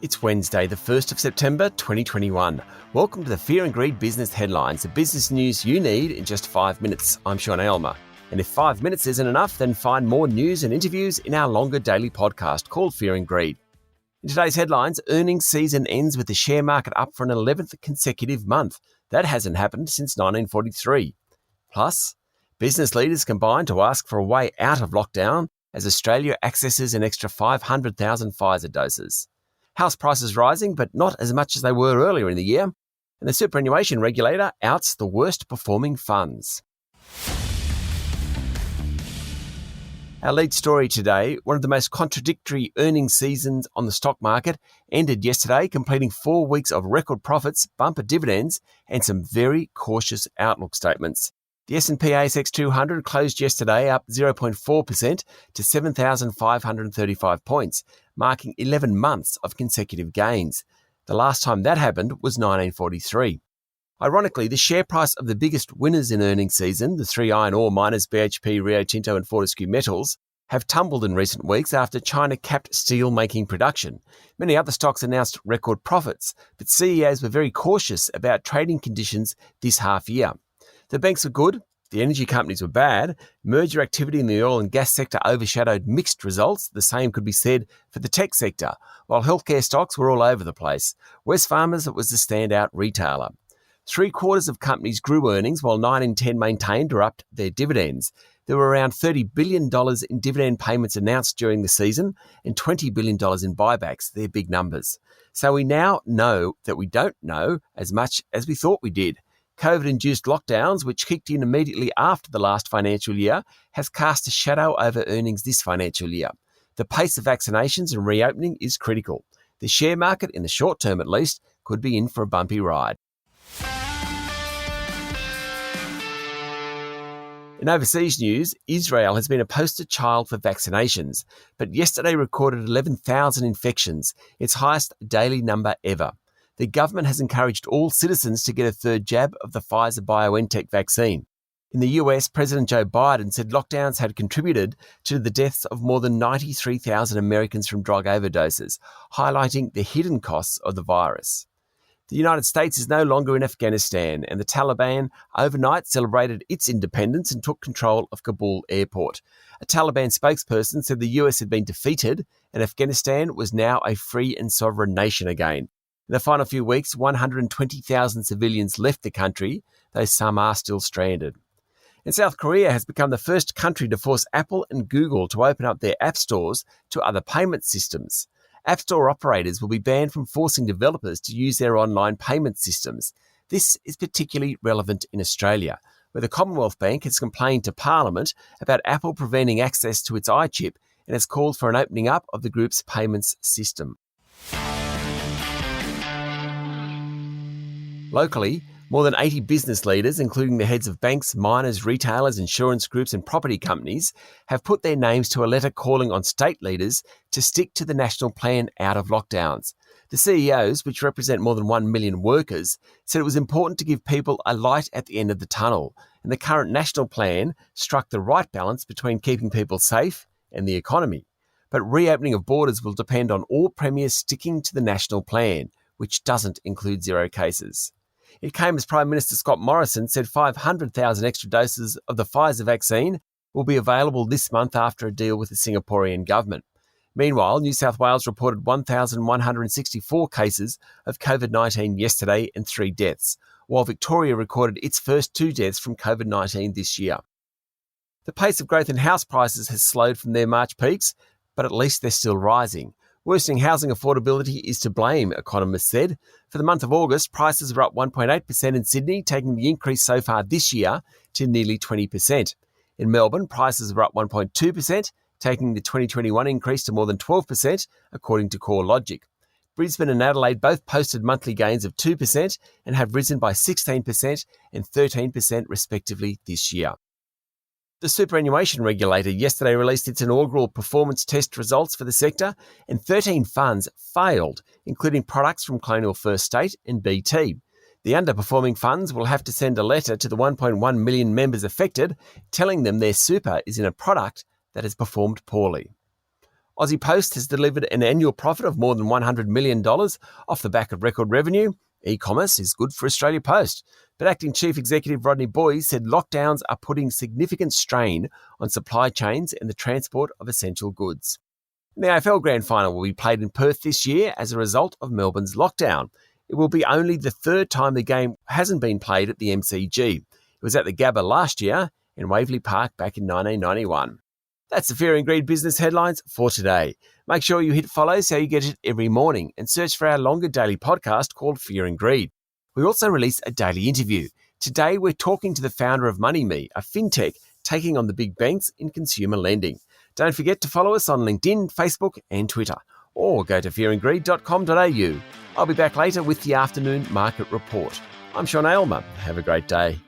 It's Wednesday, the 1st of September 2021. Welcome to the Fear and Greed Business Headlines, the business news you need in just 5 minutes. I'm Sean Aylmer. And if 5 minutes isn't enough, then find more news and interviews in our longer daily podcast called Fear and Greed. In today's headlines, earnings season ends with the share market up for an 11th consecutive month. That hasn't happened since 1943. Plus, business leaders combine to ask for a way out of lockdown as Australia accesses an extra 500,000 Pfizer doses. House prices rising, but not as much as they were earlier in the year. And the superannuation regulator outs the worst performing funds. Our lead story today, one of the most contradictory earnings seasons on the stock market, ended yesterday, completing 4 weeks of record profits, bumper dividends, and some very cautious outlook statements. The S&P ASX 200 closed yesterday up 0.4% to 7,535 points, marking 11 months of consecutive gains. The last time that happened was 1943. Ironically, the share price of the biggest winners in earnings season, the three iron ore miners BHP, Rio Tinto and Fortescue Metals, have tumbled in recent weeks after China capped steel-making production. Many other stocks announced record profits, but CEOs were very cautious about trading conditions this half year. The banks were good, the energy companies were bad, merger activity in the oil and gas sector overshadowed mixed results. The same could be said for the tech sector, while healthcare stocks were all over the place. Wesfarmers was the standout retailer. 3/4 of companies grew earnings, while 9 in 10 maintained or upped their dividends. There were around $30 billion in dividend payments announced during the season and $20 billion in buybacks. They're big numbers. So we now know that we don't know as much as we thought we did. COVID-induced lockdowns, which kicked in immediately after the last financial year, has cast a shadow over earnings this financial year. The pace of vaccinations and reopening is critical. The share market, in the short term at least, could be in for a bumpy ride. In overseas news, Israel has been a poster child for vaccinations, but yesterday recorded 11,000 infections, its highest daily number ever. The government has encouraged all citizens to get a third jab of the Pfizer-BioNTech vaccine. In the US, President Joe Biden said lockdowns had contributed to the deaths of more than 93,000 Americans from drug overdoses, highlighting the hidden costs of the virus. The United States is no longer in Afghanistan, and the Taliban overnight celebrated its independence and took control of Kabul airport. A Taliban spokesperson said the US had been defeated and Afghanistan was now a free and sovereign nation again. In the final few weeks, 120,000 civilians left the country, though some are still stranded. And South Korea has become the first country to force Apple and Google to open up their app stores to other payment systems. App Store operators will be banned from forcing developers to use their online payment systems. This is particularly relevant in Australia, where the Commonwealth Bank has complained to Parliament about Apple preventing access to its iChip and has called for an opening up of the group's payments system. Locally, more than 80 business leaders, including the heads of banks, miners, retailers, insurance groups and property companies, have put their names to a letter calling on state leaders to stick to the national plan out of lockdowns. The CEOs, which represent more than 1 million workers, said it was important to give people a light at the end of the tunnel, and the current national plan struck the right balance between keeping people safe and the economy. But reopening of borders will depend on all premiers sticking to the national plan, which doesn't include zero cases. It came as Prime Minister Scott Morrison said 500,000 extra doses of the Pfizer vaccine will be available this month after a deal with the Singaporean government. Meanwhile, New South Wales reported 1,164 cases of COVID-19 yesterday and 3 deaths, while Victoria recorded its first 2 deaths from COVID-19 this year. The pace of growth in house prices has slowed from their March peaks, but at least they're still rising. Worsening housing affordability is to blame, economists said. For the month of August, prices were up 1.8% in Sydney, taking the increase so far this year to nearly 20%. In Melbourne, prices were up 1.2%, taking the 2021 increase to more than 12%, according to CoreLogic. Brisbane and Adelaide both posted monthly gains of 2% and have risen by 16% and 13% respectively this year. The superannuation regulator yesterday released its inaugural performance test results for the sector, and 13 funds failed, including products from Colonial First State and BT. The underperforming funds will have to send a letter to the 1.1 million members affected, telling them their super is in a product that has performed poorly. Aussie Post has delivered an annual profit of more than $100 million off the back of record revenue. E-commerce is good for Australia Post. But Acting Chief Executive Rodney Boys said lockdowns are putting significant strain on supply chains and the transport of essential goods. The AFL Grand Final will be played in Perth this year as a result of Melbourne's lockdown. It will be only the third time the game hasn't been played at the MCG. It was at the Gabba last year and Waverley Park back in 1991. That's the Fear and Greed business headlines for today. Make sure you hit follow so you get it every morning and search for our longer daily podcast called Fear and Greed. We also release a daily interview. Today we're talking to the founder of MoneyMe, a fintech taking on the big banks in consumer lending. Don't forget to follow us on LinkedIn, Facebook and Twitter, or go to fearandgreed.com.au. I'll be back later with the afternoon market report. I'm Sean Aylmer. Have a great day.